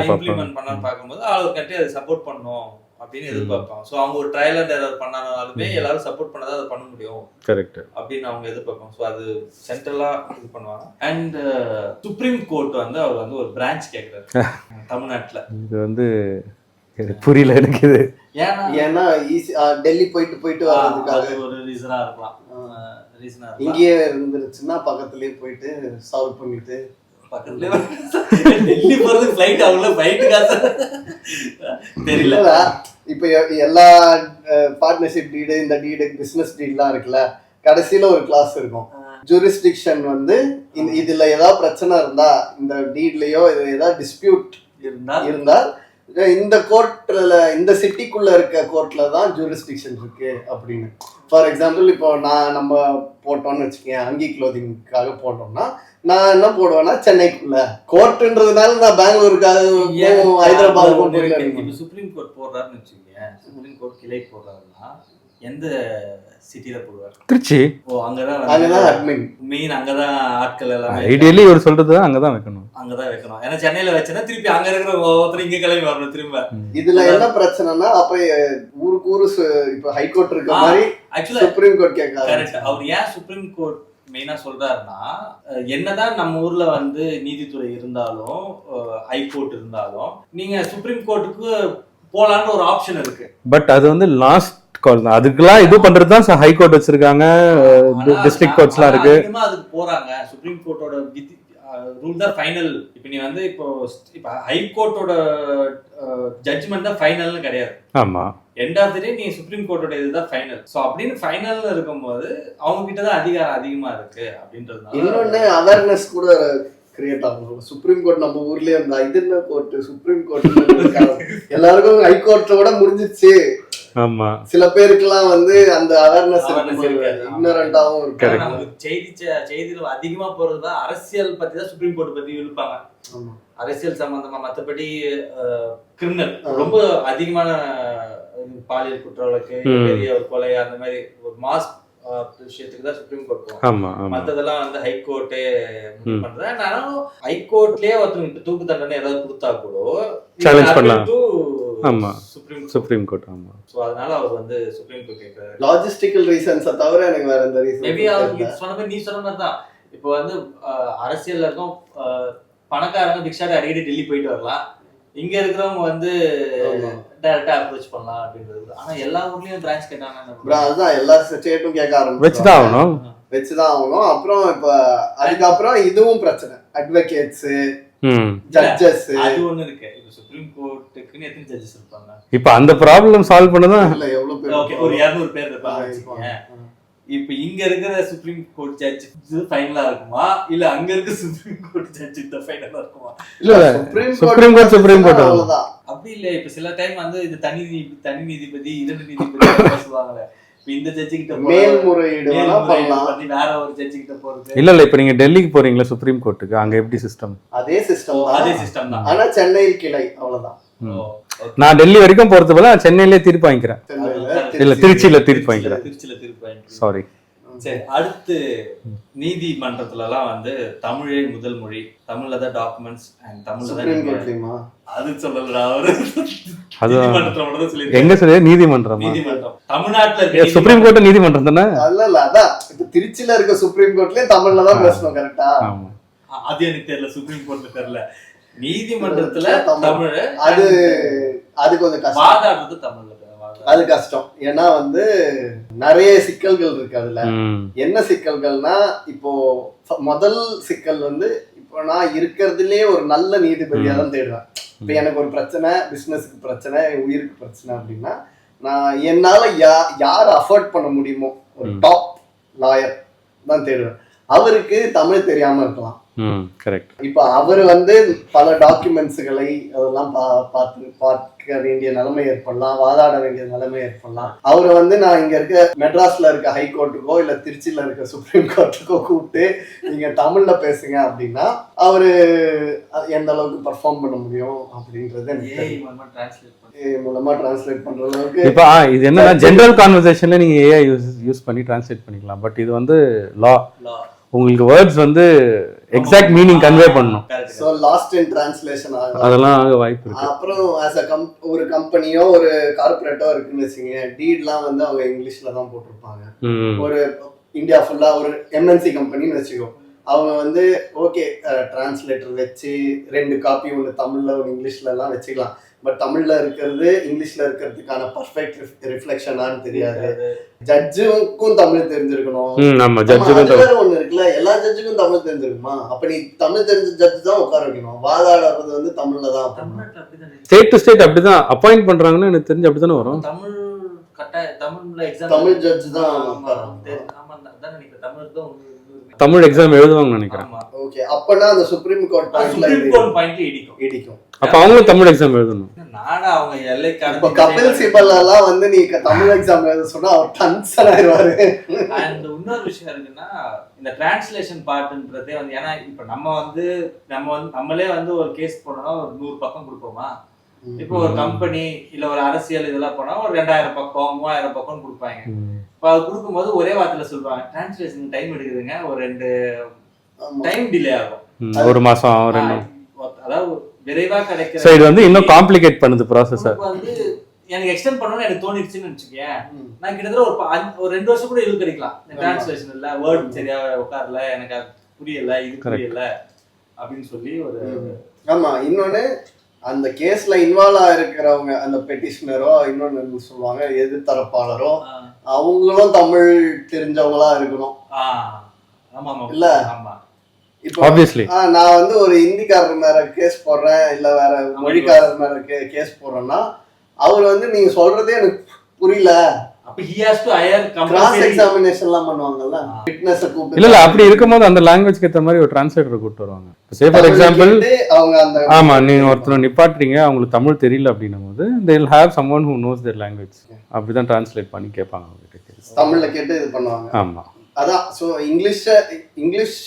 பண்ண பார்க்கும்போது ஆல் ஓவர் கண்ட்ரி அதை சப்போர்ட் பண்ணணும் அப்படின்னு எதிர்பார்ப்பாங்க. சோ அவங்க ஒரு ட்ரையல் அண்ட் எரர் பண்ணாலுமே எல்லாரும் சப்போர்ட் பண்ணாதான் அதை பண்ண முடியும், கரெக்ட் அப்படின்னு அவங்க எதிர்பார்ப்பாங்க. சோ அது சென்ட்ரலா இது பண்ணுவாங்க. அண்ட் சுப்ரீம் கோர்ட் வந்து அவர் வந்து ஒரு பிரான்ச் கேட்கிறாரு தமிழ்நாட்டுல. இது வந்து புரியல எனக்கு இது. ஏன்னா டெல்லி போயிட்டு வர்றதுக்காக ஒரு ரீசனா இருக்கலாம். இங்கேயே இருந்துருச்சுன்னா பக்கத்துலயே போயிட்டு சால்வ் பண்ணிட்டு பக்கத்துலயே டெல்லி போறதுக்கு ஃளைட் ஆகும்ல, ஃளைட் காசு தெரியல. இப்ப எல்லா பார்ட்னர்ஷிப் டீடு, இந்த டீடு, பிசினஸ் டீட்லாம் இருக்குல்ல, கடைசியில ஒரு கிளாஸ் இருக்கும். ஜூரிஸ்டிக்ஷன் வந்து இதுல ஏதாவது பிரச்சனை இருந்தா, இந்த டீட்லயோ ஏதாவது டிஸ்பியூட் இருந்தா இந்த கோர்ட்ல, இந்த சிட்டிக்குள்ள இருக்க கோர்ட்ல தான் ஜூரிஸ்டிக்ஷன் இருக்கு அப்படின்னு. ஃபார் எக்ஸாம்பிள் இப்போ நம்ம போட்டோம்னு வச்சுக்கேன், அங்கி க்ளோதிங்காக போட்டோம்னா நான் என்ன போடுவேன்னா சென்னைக்குள்ள கோர்ட்ன்றதுனால நான் பெங்களூருக்காக ஹைதராபாத் சுப்ரீம் கோர்ட் போடுறாருன்னு வச்சுக்கோங்க. சுப்ரீம் கோர்ட் கிளை போடுறாருன்னா எந்த சிட்டில போடுவார்? திருச்சி. ஓ அங்கதான் அட்மின் மெயின், அங்கதான் ஆட்கள் எல்லாம் ஐடியலி ஒரு சொல்றது அங்கதான் வைக்கணும். ஏன்னா சென்னையில வச்சனா திருப்பி அங்க இருக்கிற ஒருத்தர் இங்க கிளம்பி வரணும் திரும்ப. இதுல என்ன பிரச்சனைனா அப்ப ஊருக்கு ஊரு இப்ப ஹைகோர்ட் இருக்க மாதிரி ஆக்சுவலா சுப்ரீம் கோர்ட் கேட்காரு. கரெக்ட். அவர் ஏன் சுப்ரீம் கோர்ட் மெயினா சொல்றாருன்னா, என்னதான் நம்ம ஊர்ல வந்து நீதித்துறை இருந்தாலும் ஹைகோர்ட் இருந்தாலும் நீங்க சுப்ரீம் கோர்ட்டுக்கு போலான்னு ஒரு ஆப்ஷன் இருக்கு. பட் அது வந்து லாஸ்ட் கால் தான். அதுக்கெல்லாம் இது பண்றது தான் ஹை கோர்ட் வச்சிருக்காங்க, டிஸ்ட்ரிக்ட் கோர்ட்ஸ்லாம் இருக்கு. அதுக்கு போறாங்க. சுப்ரீம் கோர்ட்டோட ரூல் தான் ஃபைனல். இப்போ நீ வந்து இப்போ ஹை கோர்ட்டோட ஜட்ஜ்மெண்ட் தான் ஃபைனல்னு கிடையாது. ஆமா, எண்ட் ஆஃப் தி டே நீ சுப்ரீம் கோர்ட்டோட இதுதான் ஃபைனல். சோ அப்படின்னு ஃபைனல்ல இருக்கும்போது அவங்க கிட்ட தான் அதிகாரம் அதிகமா இருக்கு அப்படின்றதுனால இன்னொன்னு அவேர்னஸ் கூட கிரியேட் ஆகும். சுப்ரீம் கோர்ட் நம்ம ஊர்லயே இருந்தா இது என்ன கோர்ட், சுப்ரீம் கோர்ட் எல்லாருக்கும் ஹை கோர்ட்டோட முடிஞ்சிச்சு. ஆமா, சில பேருக்குலாம் வந்து அந்த அவேர்னஸ் இக்னரண்டாவும் இருக்கு. நமக்கு செய்தியில அதிகமா போறதுதான் அரசியல் பத்தி தான் சுப்ரீம் கோர்ட் பத்தி இழுப்பாங்க. அரசியல் சம்பந்தமா, மத்தபடி கிரிமினல் ரொம்ப அதிகமான பாலியல் குற்ற வழக்கு, பெரிய ஒரு கொலை, அந்த மாதிரி ஒரு மாஸ் விஷயத்துக்கு தான் சுப்ரீம் கோர்ட் போகும். மத்ததெல்லாம் வந்து ஹைகோர்ட்டே முடிவு பண்றது. ஆனாலும் ஹைகோர்ட்லயே ஒருத்தருக்கு தூக்கு தண்டனை ஏதாவது கொடுத்தா கூட சேலஞ்ச் பண்ணலாம். ஆமா, சுப்ரீம் கோர்ட். ஆமா, சோ அதனால அவர் வந்து சுப்ரீம் கோர்ட் கேக்குறாரு. லாஜிஸ்டிக்கல் ரீசன்ஸ் தவிர எனக்கு வேற எந்த ரீசன் மேபி அவர் சொன்ன மாதிரி நீ சொன்ன மாதிரி தான். இப்போ வந்து அரசியல்ல இருக்கும் பணக்காரங்க பிக்ஷாட் அடிக்கடி டெல்லி போயிட்டு வரலாம், இங்க இருக்கிறவங்க வந்து டைரக்டா அப்ரோச் பண்ணலாம் அப்படின்றது. ஆனா எல்லா ஊர்லயும் பிரான்ச் கேட்டாங்க, அதுதான் எல்லா ஸ்டேட்டும் கேட்க ஆரம்பிச்சு வச்சுதான் ஆகணும். அப்புறம் இப்ப அதுக்கப்புறம் இதுவும் பிரச்சனை, அட்வொகேட்ஸ், ஜட்ஜஸ், அது ஒண்ணு இருக்கு. இப்ப சுப்ரீம் கோர்ட்டுக்குன்னு எத்தனை ஜட்ஜஸ் இருப்பாங்க? இப்ப அந்த ப்ராப்ளம் சால்வ் பண்ணதான் இல்ல எவ்வளவு பேர், ஓகே ஒரு 200 பேர் இருப்பாங்க. இப்ப இங்க இருக்கிற சுப்ரீம் கோர்ட் ஜட்ஜ் ஃபைனலா இருக்குமா, இல்ல அங்க இருக்க சுப்ரீம் கோர்ட் ஜட்ஜ் இந்த ஃபைனலா இருக்குமா? இல்ல சுப்ரீம் கோர்ட் அவ்வளவுதான். அப்படி இல்ல. இப்ப சில டைம் வந்து இது தனி நீதிபதி, 2 நீதிபதி பேசுவாங்க. இந்த ஜட்ஜி கிட்ட மேல்முறையீடு வேணா பண்ணலாம். பண்ணி வேற ஒரு ஜட்ஜி கிட்ட போறது. இல்ல இப்ப நீங்க டெல்லிக்கு போறீங்களா சுப்ரீம் கோர்ட்டுக்கு, அங்க எப்படி சிஸ்டம்? அதே சிஸ்டம் தான். தான். ஆனா சென்னையில் கிளை அவ்வளவுதான். நான் டெல்லி வரைக்கும் போறது போல சென்னையிலே தீர்ப்பு வாங்கிக்கிறேன். இல்ல திருச்சியில தீர்ப்பு வாங்கிக்கிறேன். சாரி. சரி, அடுத்து நீதிமன்றத்துல எல்லாம் வந்து தமிழே முதல் மொழி, தமிழ்ல தான் டாக்குமெண்ட்ஸ் அண்ட் தமிழ்ல தான் அது சொல்லல அவரு. அது எங்க சொல்லி நீதிமன்றம் தமிழ்நாட்டுல சுப்ரீம் கோர்ட் நீதிமன்றம் தானே? அல்ல அதான் இப்ப திருச்சியில இருக்க சுப்ரீம் கோர்ட்லயே தமிழ்ல தான் பேசணும். கரெக்டா? அது எனக்கு தெரியல, சுப்ரீம் கோர்ட்ல தெரியல. நீதிமன்றத்துல தமிழ் அது கொஞ்சம் கஷ்டம். வாதாடுறது தமிழ்ல அது கஷ்டம். ஏன்னா வந்து நிறைய சிக்கல்கள் இருக்கு அதுல. என்ன சிக்கல்கள்னா, இப்போ முதல் சிக்கல் வந்து இப்போ நான் இருக்கிறதுலயே ஒரு நல்ல நீதிபதியா தான் தேடுவேன். இப்ப எனக்கு ஒரு பிரச்சனை, பிசினஸ்க்கு பிரச்சனை, உயிருக்கு பிரச்சனை அப்படின்னா நான் என்னால யார் அஃபோர்ட் பண்ண முடியுமோ ஒரு டாப் லாயர் தான் தேடுவேன். அவருக்கு தமிழ் தெரியாம இருக்கலாம். இப்ப அவரு வந்து பல டாக்குமெண்ட்ஸ்களை அதெல்லாம் பார்க்க வேண்டிய நிலைமை ஏற்படலாம், வாதாட வேண்டிய நிலைமை ஏற்படலாம். அவரை வந்து நான் இங்க இருக்க மெட்ராஸ்ல இருக்க ஹைகோர்ட்டுக்கோ இல்ல திருச்சியில இருக்க சுப்ரீம் கோர்ட்டுக்கோ கூப்பிட்டு நீங்க தமிழ்ல பேசுங்க அப்படின்னா அவரு எந்த அளவுக்கு பெர்ஃபார்ம் பண்ண முடியும் அப்படின்றது மூலமா டிரான்ஸ்லேட் பண்ற அளவுக்கு. இப்ப இது என்னன்னா ஜெனரல் கான்வர்சேஷன்ல நீங்க ஏஐ யூஸ் பண்ணி டிரான்ஸ்லேட் பண்ணிக்கலாம். பட் இது வந்து லா, உங்களுக்கு வேர்ட்ஸ் வந்து எக்ஸாக்ட் மீனிங் கன்வே பண்ணணும். சோ லாஸ்ட் இன் டிரான்ஸ்லேஷன் அதெல்லாம் ஆக வாய்ப்பு இருக்கு. அப்புறம் as a ஒரு கம்பெனியோ ஒரு கார்ப்பரேட்டோ இருக்குன்னு வச்சுங்க, டீட்லாம் வந்து அவங்க இங்கிலீஷ்ல தான் போட்டிருப்பாங்க. ஒரு இந்தியா ஃபுல்லா ஒரு எம்என்சி கம்பெனின்னு வச்சுக்கோ, அவங்க வந்து ஓகே டிரான்ஸ்லேட்டர் வச்சு 2 காப்பி ஒன்று தமிழ்ல ஒரு இங்கிலீஷ்ல எல்லாம் வச்சுக்கலாம். பட் தமிழ்ல இருக்கிறது இங்கிலீஷ்ல இருக்கிறதுக்கான பர்ஃபெக்ட் ரிஃப்ளெக்ஷனான்னு தெரியாது. ஜட்ஜுக்கும் தமிழ் தெரிஞ்சிருக்கணும். ஒண்ணு இருக்குல்ல, எல்லா ஜட்ஜுக்கும் தமிழ் தெரிஞ்சிருக்குமா? அப்ப நீ தமிழ் தெரிஞ்ச ஜட்ஜ் தான் உட்கார வைக்கணும். வாதாடுறது வந்து தமிழ்ல தான். ஸ்டேட் டு ஸ்டேட் அப்படிதான் அப்பாயிண்ட் பண்றாங்கன்னு எனக்கு தெரிஞ்சு அப்படித்தானே வரும். தமிழ் ஜட்ஜ் தான் தமிழ் எக்ஸாம் எழுதுவாங்கன்னு நினைக்கிறேன். ஓகே, அப்பனா அந்த சுப்ரீம் கோர்ட் பாயிண்ட்ல இடிக்கும். அப்ப அவங்களும் தமிழ் எக்ஸாம் எழுதணும். நாடா அவங்க எல்லைக்கான இப்ப கபில் சிபல் எல்லாம் வந்து நீ தமிழ் எக்ஸாம் எழுத சொன்னா அவர் டென்ஷன் ஆயிடுவாரு. அண்ட் இன்னொரு விஷயம் இருக்குன்னா, இந்த டிரான்ஸ்லேஷன் பார்ட்ன்றதே வந்து, ஏன்னா இப்ப நம்மளே வந்து ஒரு கேஸ் போனோம்னா ஒரு 100 பக்கம் கொடுப்போமா? இப்போ ஒரு கம்பெனி இல்ல ஒரு அரசியல் இதெல்லாம் போனா ஒரு 2000 பக்கம் 3000 பக்கம் கொடுப்பாங்க. இப்ப அது கொடுக்கும்போது ஒரே வார்த்தையில சொல்லுவாங்க, டிரான்ஸ்லேஷன் டைம் எடுக்குதுங்க, ஒரு 2 டைம் டிலே ஆகும், 1 மாசம் 2. அதாவது விரைவா கிடைக்கிற. சோ இது வந்து இன்னும் காம்ப்ளிகேட் பண்ணுது ப்ராசஸ். வந்து எனக்கு எக்ஸ்டெண்ட் பண்ணனும்னு எனக்கு தோணிடுச்சுன்னு வெச்சுக்கேன், நான் கிட்டத்தட்ட ஒரு 2 வருஷம் கூட இது கிடைக்கலாம். இந்த டிரான்ஸ்லேஷன் இல்ல, வேர்ட் சரியா உட்காரல, எனக்கு அது புரியல, இது புரியல அப்படின்னு சொல்லி ஒரு. ஆமா, இன்னொன்னு அந்த கேஸ்ல இன்வால்வ் ஆயிருக்கிறவங்க, அந்த பெட்டிஷனரோ இன்னொன்னு சொல்லுவாங்க எதிர்த்தரப்பாளரோ, அவங்களும் தமிழ் தெரிஞ்சவங்களா இருக்கணும். இல்ல இப்போ நான் வந்து ஒரு ஹிந்திக்காரர் மேல கேஸ் போடுறேன் இல்ல வேற மொழிக்காரர் மேல கேஸ் போடுறேன்னா அவர் வந்து நீங்க சொல்றதே எனக்கு புரியல, அப்ப he has to hire cross எக்ஸாமினேஷன்லாம் பண்ணுவாங்கல்ல, ஃபிட்னஸ் கூப்பிட்டு. இல்ல அப்படி இருக்கும்போது அந்த லாங்குவேஜ்க்கு ஏத்த மாதிரி ஒரு டிரான்ஸ்லேட்டர் கூப்பிட்டு வருவாங்க. சே ஃபார் எக்ஸாம்பிள் அவங்க அந்த ஆமா நீங்க ஒருத்தர் நிப்பாட்டுறீங்க, அவங்களுக்கு தமிழ் தெரியல அப்படின்னும்போது they will have someone who knows their language. அப்படிதான் டிரான்ஸ்லேட் பண்ணி கேட்பாங்க அவங்க கிட்ட, தமிழ்ல கேட்டு இது பண்ணுவாங்க. ஆமா அதான். சோ இங்கிலீஷ்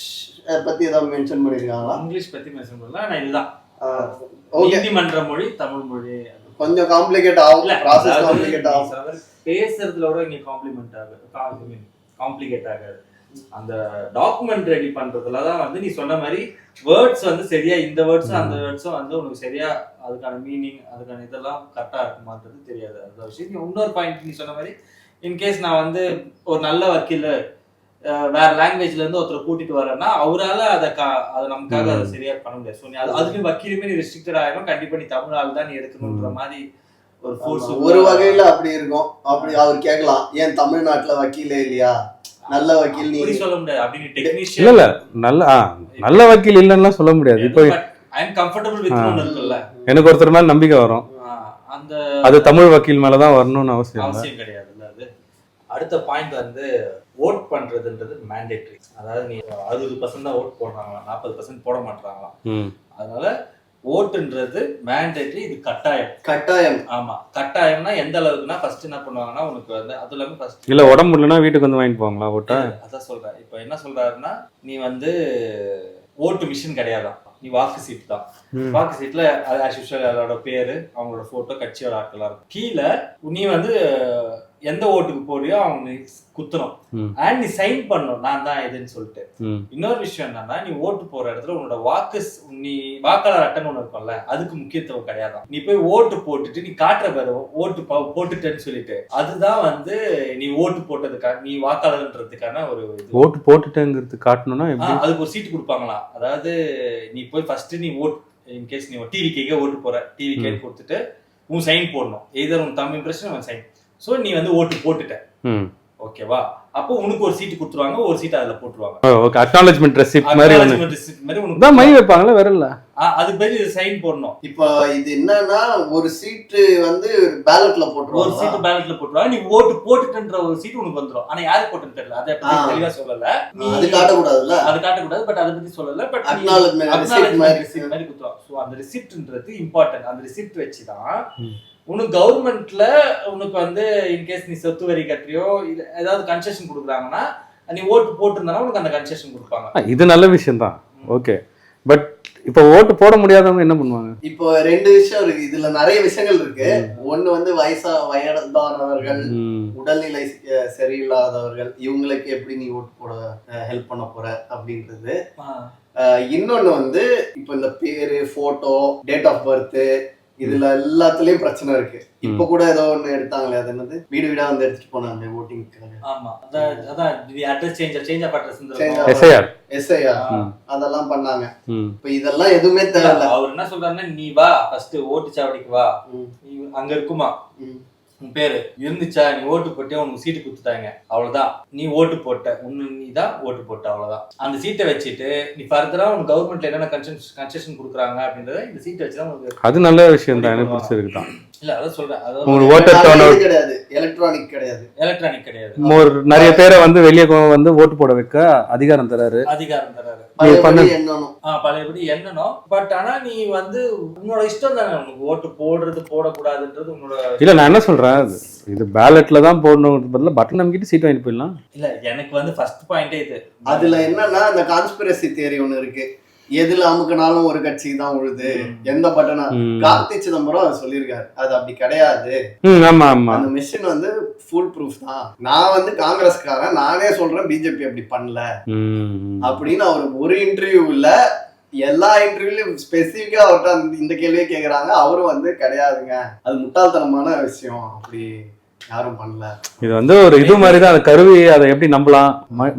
பத்தி ஏதாவது மென்ஷன் பண்ணிருக்காங்களா? இங்கிலீஷ் பத்தி மென்ஷன் பண்ணல, ஆனா இதுதான் நீதிமன்ற மொழி தமிழ் மொழி. கொஞ்சம் காம்ப்ளிகேட் ஆகும், process காம்ப்ளிகேட் ஆகும். பேசுறதுல கூட இங்க காம்ப்ளிகேட் ஆகாது. அந்த டாக்குமெண்ட் ரெடி பண்றதுல தான் வந்து நீ சொன்ன மாதிரி வேர்ட்ஸ் வந்து சரியா, இந்த வேர்ட்ஸும் அந்த வேர்ட்ஸும் வந்து உனக்கு சரியா அதுக்கான மீனிங் அதுக்கான இதெல்லாம் கரெக்டா இருக்குமான்றது தெரியாது. அந்த விஷயம். இன்னொரு பாயிண்ட் நீ சொன்ன மாதிரி, இன்கேஸ் நான் வந்து ஒரு நல்ல வக்கீல் வேற லாங்குவேஜ்ல இருந்து ஒருத்தரை கூட்டிட்டு வரேன்னா அவரால் அதை நமக்காக அதை சரியா பண்ண முடியாது. ஸோ நீ அதுக்கு வக்கீலுமே நீ ரெஸ்ட்ரிக்டட் ஆயிரும், கண்டிப்பா நீ தமிழ் ஆள் தான் நீ எடுக்கணுன்ற மாதிரி ஒரு ஃபோர்ஸ் ஒரு வகையில அப்படி இருக்கும். அப்படி அவர் கேட்கலாம், ஏன் தமிழ்நாட்டுல வக்கீலே இல்லையா, நல்ல வக்கீல் நீ சொல்ல முடியாது அப்படின்னு டெக்னீஷியன். இல்ல நல்ல வக்கீல் இல்லன்னா சொல்ல முடியாது. இப்போ ஐ அம் கம்ஃபர்டபிள் வித் ஒன்னு இருக்குல்ல, எனக்கு ஒருத்தர் மேல நம்பிக்கை வரும், அந்த அது தமிழ் வக்கீல் மேல தான் வரணும்னு அவசியம் கிடையாது. அது அடுத்த பாயிண்ட் வந்து ஓட் பண்றதுன்றது மேண்டேட்டரி. அதாவது நீ 60% தான் ஓட் போடுறாங்களா, 40% போட மாட்டாங்களா. அதனால ஓட்டுன்றது மேண்டேட்டரி, இது கட்டாயம். ஆமா, கட்டாயம்னா எந்த அளவுக்குன்னா ஃபர்ஸ்ட் என்ன பண்ணுவாங்கன்னா உனக்கு வந்து அது இல்லாம ஃபர்ஸ்ட் இல்ல உடம்பு இல்லைன்னா வீட்டுக்கு வந்து வாங்கிட்டு போவாங்களா ஓட்டா? அதான் சொல்றேன். இப்போ என்ன சொல்றாருன்னா நீ வந்து ஓட்டு மிஷின் கிடையாதான், நீ வாக்கு சீட் தான். வாக்கு சீட்ல அதோட பேரு, அவங்களோட போட்டோ, கட்சியோட ஆட்களா இருக்கும். கீழே நீ வந்து எந்த ஓட்டுக்கு போறியோ அவங்க குத்தணும் அண்ட் நீ சைன் பண்ணணும் நான் தான் இதுன்னு சொல்லிட்டு. இன்னொரு விஷயம் என்னன்னா நீ ஓட்டு போற இடத்துல உன்னோட நீ வாக்காளர் அட்டன் ஒண்ணு இருக்கும்ல, அதுக்கு முக்கியத்துவம் கிடையாது. நீ போய் ஓட்டு போட்டுட்டு நீ காட்டுற பேரு ஓட்டு போட்டுட்டேன்னு சொல்லிட்டு அதுதான் வந்து நீ ஓட்டு போட்டதுக்கான, நீ வாக்காளர்ன்றதுக்கான ஒரு ஓட்டு போட்டுட்டேங்கிறது காட்டணும்னா அதுக்கு ஒரு சீட்டு கொடுப்பாங்களா. அதாவது நீ போய் ஃபர்ஸ்ட் நீ ஓட்டு இன்கேஸ் நீ டிவிக்கே ஓட்டு போற, டிவிக்கே கொடுத்துட்டு உன் சைன் போடணும். எதர் உன் தம்பி இம்ப்ரெஷன் உன் சைன். சோ நீ வந்து ஓட்டு போட்டுட்ட, ஓகேவா? அப்போ உனக்கு ஒரு சீட் கொடுத்துருவாங்க, ஒரு சீட் அதுல போட்டுருவாங்க. ஓகே, அக்னாலஜ்மென்ட் ரெசிப்ட் மாதிரி உனக்கு தான் மை வைப்பாங்களா வேற இல்ல. அது பேரு சைன் போடணும். இப்போ இது என்னன்னா ஒரு சீட் வந்து பேலட்ல போட்டுருவாங்க, ஒரு சீட் பேலட்ல போட்டுருவாங்க. நீ ஓட்டு போட்டுட்டன்ற ஒரு சீட் உனக்கு வந்துரும். ஆனா யாருக்கு போட்டுன்னு தெரியல, அதை பத்தி தெளிவா சொல்லல. நீ அது காட்டக்கூடாதுல்ல, அது காட்டக்கூடாது. பட் அதை பத்தி சொல்லல. பட் அக்னாலஜ்மென்ட் ரெசிப்ட் மாதிரி குத்துறோம். சோ அந்த ரெசிப்ட்ன்றது இம்பார்ட்டன்ட். அந்த ரெசிப்ட் வச்சுதான் உனக்கு கவர்மெண்ட்ல உனக்கு வந்து இன்கேஸ் நீ சொத்து வரி கட்டுறியோ இல்ல ஏதாவது கன்செஷன் கொடுக்குறாங்கன்னா நீ ஓட்டு போட்டுருந்தா உனக்கு அந்த கன்செஷன் கொடுப்பாங்க. இது நல்ல விஷயம் தான். ஓகே, பட் இப்போ ஓட்டு போட முடியாதவங்க என்ன பண்ணுவாங்க? இப்போ ரெண்டு விஷயம் இருக்கு, இதுல நிறைய விஷயங்கள் இருக்கு. ஒண்ணு வந்து வயதானவர்கள், உடல்நிலை சரியில்லாதவர்கள், இவங்களுக்கு எப்படி நீ ஓட்டு போட ஹெல்ப் பண்ண போற அப்படின்றது. இன்னொன்னு வந்து இப்போ இந்த பேரு, போட்டோ, டேட் ஆஃப் பர்த், இதுல எல்லாத்துலயும் பிரச்சனை இருக்கு. இப்ப கூட ஏதோ ஒண்ணு எடுத்தாங்களே, அது என்னது, வீடு வீடா வந்து எடுத்துட்டு போனாங்க ஓட்டிங்காக. ஆமா, அதான் address change of address SIR அதெல்லாம் பண்ணாங்க. இப்ப இதெல்லாம் எதுவுமே தேவையில்ல. அவர் என்ன சொல்றாருன்னா நீ வா ஃபர்ஸ்ட் ஓட்டு சாவடிக்கு வா, அங்க இருக்குமா உன் பேரு இருந்துச்சா, நீ ஓட்டு போட்டே உனக்கு சீட்டு கொடுத்துட்டாங்க, அவ்வளவுதான். நீ ஓட்டு போட்ட, நீ தான் ஓட்டு போட்ட, அவ்வளவுதான். அந்த சீட்டை வச்சுட்டு நீ ஃபர்தரா உனக்கு கவர்மெண்ட்ல என்னென்ன கன்செஷன் கொடுக்குறாங்க அப்படின்றத இந்த சீட்டை வச்சுதான் உங்களுக்கு. அது நல்ல விஷயம் தான், எனக்கு பிடிச்சிருக்கு தான். இல்ல அதான் சொல்றேன், அதாவது கிடையாது, எலக்ட்ரானிக் கிடையாது. நிறைய பேரை வந்து வெளியே வந்து ஓட்டு போட வைக்க அதிகாரம் தராரு. பழையபடி எண்ணணும். பட் ஆனா நீ வந்து உன்னோட இஷ்டம் தானே, உனக்கு ஓட்டு போடுறது போடக்கூடாதுன்றது உன்னோட. இல்ல நான் என்ன சொல்றேன், இது பேலட்ல தான் போடணும் பதிலா பட்டன் நம்பிட்டு சீட் வாங்கி போயிடலாம். இல்ல எனக்கு வந்து ஃபர்ஸ்ட் பாயிண்டே இது. அதுல என்னன்னா அந்த கான்ஸ்பிரசி தியரி ஒண்ணு இருக்கு, எதுல அமுக்கினாலும் ஒரு கட்சி தான் உழுது, எந்த பட்டனா. கார்த்தி சிதம்பரம் அதை சொல்லியிருக்காரு, அது அப்படி கிடையாது. அந்த மிஷின் வந்து ஃபுல் ப்ரூஃப் தான். நான் வந்து காங்கிரஸ்காரன், நானே சொல்றேன் பிஜேபி அப்படி பண்ணல அப்படின்னு அவர் ஒரு இன்டர்வியூல, எல்லா இன்டர்வியூலயும் ஸ்பெசிபிக்கா அவர்கிட்ட இந்த கேள்வியே கேக்குறாங்க. அவரும் வந்து கிடையாதுங்க, அது முட்டாள்தனமான விஷயம், அப்படி யாரும் பண்ணல. இது வந்து ஒரு இது மாதிரி தான், கருவி, அதை எப்படி நம்பலாம்,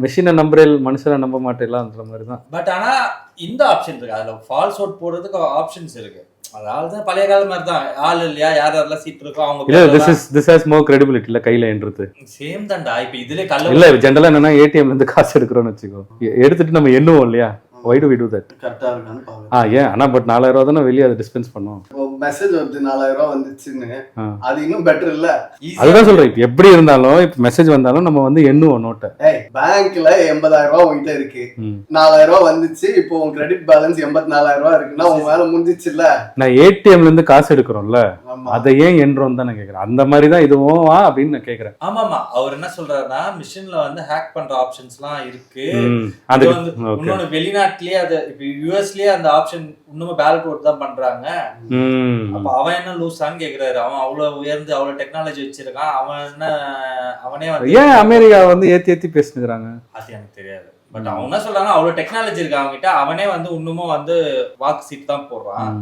மெஷினை நம்புறேன் மனுஷனை நம்ப மாட்டேங்கலாம்ன்ற மாதிரி தான். பட் ஆனா இந்த ஆப்ஷன் இருக்கு, அதுல ஃபால்ஸ் அவுட் போடுறதுக்கு ஆப்ஷன்ஸ் இருக்கு. அதாவது பழைய காலம் மாதிரி தான், ஆள் இல்லையா, யாரெல்லாம் சீட் இருக்கோ அவங்க. திஸ் ஹஸ் மோர் கிரெடிபிலிட்டி இல்ல, கையில என்றது சேம் தான்டா. இப்ப இதுல கல்ல இல்ல, ஜெனரலா என்னன்னா ஏடிஎம்ல இருந்து காசு எடுக்கிறோம்னு வச்சுக்கோ, எடுத்துட்டு நம்ம எண்ணுவோம் இல்லையா, why do we do that? கரெக்ட்டா இருக்கான்னு பாருங்க. ஏன் ஆனா பட் 4000 ரூபாய் தான வெளிய அதை டிஸ்பென்ஸ் பண்ணுவோம். மெசேஜ் வந்து 4000 ரூபாய் வந்துச்சுன்னு, அது இன்னும் பெட்டர் இல்ல. அதுதான் சொல்றேன், இப்ப எப்படி இருந்தாலும் இப்ப மெசேஜ் வந்தாலும் நம்ம வந்து எண்ணுவோம் நோட்டை. பேங்க்ல 80000 ரூபாய் உங்ககிட்ட இருக்கு, 4000 ரூபாய் வந்துச்சு, இப்போ உங்க கிரெடிட் பேலன்ஸ் 84000 ரூபாய் இருக்குன்னா உங்க மேல முடிஞ்சிச்சுல்ல. நான் ஏடிஎம்ல இருந்து காசு எடுக்கிறோம்ல, அதை ஏன் என்றோம் தான் நான் கேக்குறேன். அந்த மாதிரி தான் இதுவும் அப்படின்னு நான் கேக்குறேன். ஆமாமா, அவர் என்ன சொல்றாருன்னா மிஷின்ல வந்து ஹேக் பண்ற ஆப்ஷன்ஸ்லாம் இருக்கு. அது வந்து இன்னொரு வெளிநாட்டுலயே, அது இப்ப யுஎஸ்லயே அந்த ஆப்ஷன் இன்னும் பேலட் ஓட் தான் பண்றாங்க. அப்ப அவன் என்ன லூசான்னு கேக்குறாரு. அவன் அவ்வளவு உயர்ந்து அவ்வளவு டெக்னாலஜி வச்சிருக்கான், அவனே வந்து ஏன் அமெரிக்கா வந்து ஏத்தி பேசினுறாங்க அது எனக்கு தெரியாது. பட் அவங்க என்ன சொல்றாங்க, அவ்வளவு டெக்னாலஜி இருக்கு அவங்க கிட்ட, அவனே வந்து இன்னமும் வந்து வாக்கு சீட் தான் போடுறான்.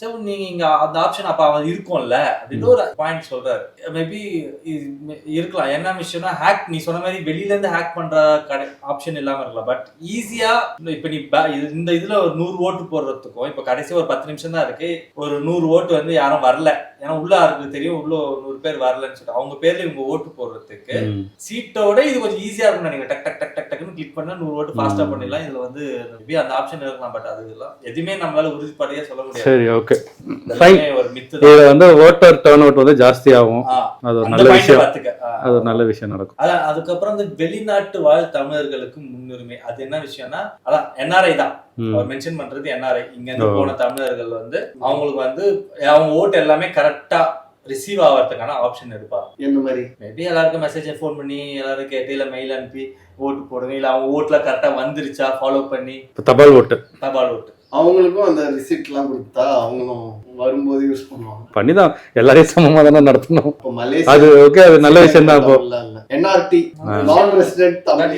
சரி, நீங்க இங்க அந்த ஆப்ஷன் அப்ப அவன் இருக்கும்ல அப்படின்னு ஒரு பாயிண்ட் சொல்றாரு. மேபி இருக்கலாம். என்ன விஷயம்னா, ஹேக் நீ சொன்ன மாதிரி வெளியில இருந்து ஹேக் பண்ற ஆப்ஷன் இல்லாம இருக்கலாம். பட் ஈஸியா இப்ப நீ இந்த இதுல ஒரு 100 ஓட்டு போடுறதுக்கும் இப்ப கடைசி ஒரு 10 நிமிஷம் தான் இருக்கு, ஒரு 100 ஓட்டு வந்து யாரும் வரல, ஏன்னா உள்ள யாருக்கு தெரியும் உள்ள 100 பேர் வரலன்னு சொல்லிட்டு அவங்க பேர்ல இவங்க ஓட்டு போடுறதுக்கு சீட்டோட இது கொஞ்சம் ஈஸியா இருக்கும். நீங்க டக் டக் டக் டக் டக்குன்னு கிளிக் பண்ணா 100 ஓட்டு ஃபாஸ்டா பண்ணிடலாம். இதுல வந்து அந்த ஆப்ஷன் இருக்கலாம். பட் அது எல்லாம் எதுவுமே நம்மளால உறுதிப்படையா சொல்ல முடியாது. ஓகே இதெல்லாமே ஒரு மித்து தான். இது வந்து ஓட்டர் டர்ன் அவுட் வந்து ஜாஸ்தி ஆகும். ஆ, அது ஒரு அந்த நல்ல point விஷயம். பாத்துக்க. அது ஒரு நல்ல விஷயம் நடக்கும். அதான் அதுக்கப்புறம் இந்த வெளிநாட்டு வாழ் தமிழர்களுக்கு முன்னுரிமை. அது என்ன விஷயம்னா அதான் NRI தான் அவர் மென்ஷன் பண்றது. NRI இங்க இருந்து போன தமிழர்கள் வந்து அவங்களுக்கு வந்து அவங்க ஓட்டு எல்லாமே கரெக்டா ரிசீவ் ஆகிறதுக்கான ஆப்ஷன் எடுப்பாங்க. எந்த மாதிரி மேபி எல்லாருக்கும் மெசேஜ் ஃபோன் பண்ணி எல்லாரும் கேட்டு இல்ல மெயில் அனுப்பி ஓட்டு போடுங்க, இல்ல அவங்க ஓட்டுல கரெக்டா வந்துருச்சா ஃபாலோ பண்ணி தபால் ஓட்டு தபால் ஓட்டு அவங்களுக்கும் அந்த ரிசிப்ட் எல்லாம் கொடுத்தா அவங்களும் வரும்போது யூஸ் பண்ணுவாங்க. பண்ணிதான் எல்லாரையும் சமமா தானே நடத்தணும். இப்போ மலேசியா அது ஓகே, அது நல்ல விஷயம் தான். இப்போ NRT நான் ரெசிடென்ட் தமிழ்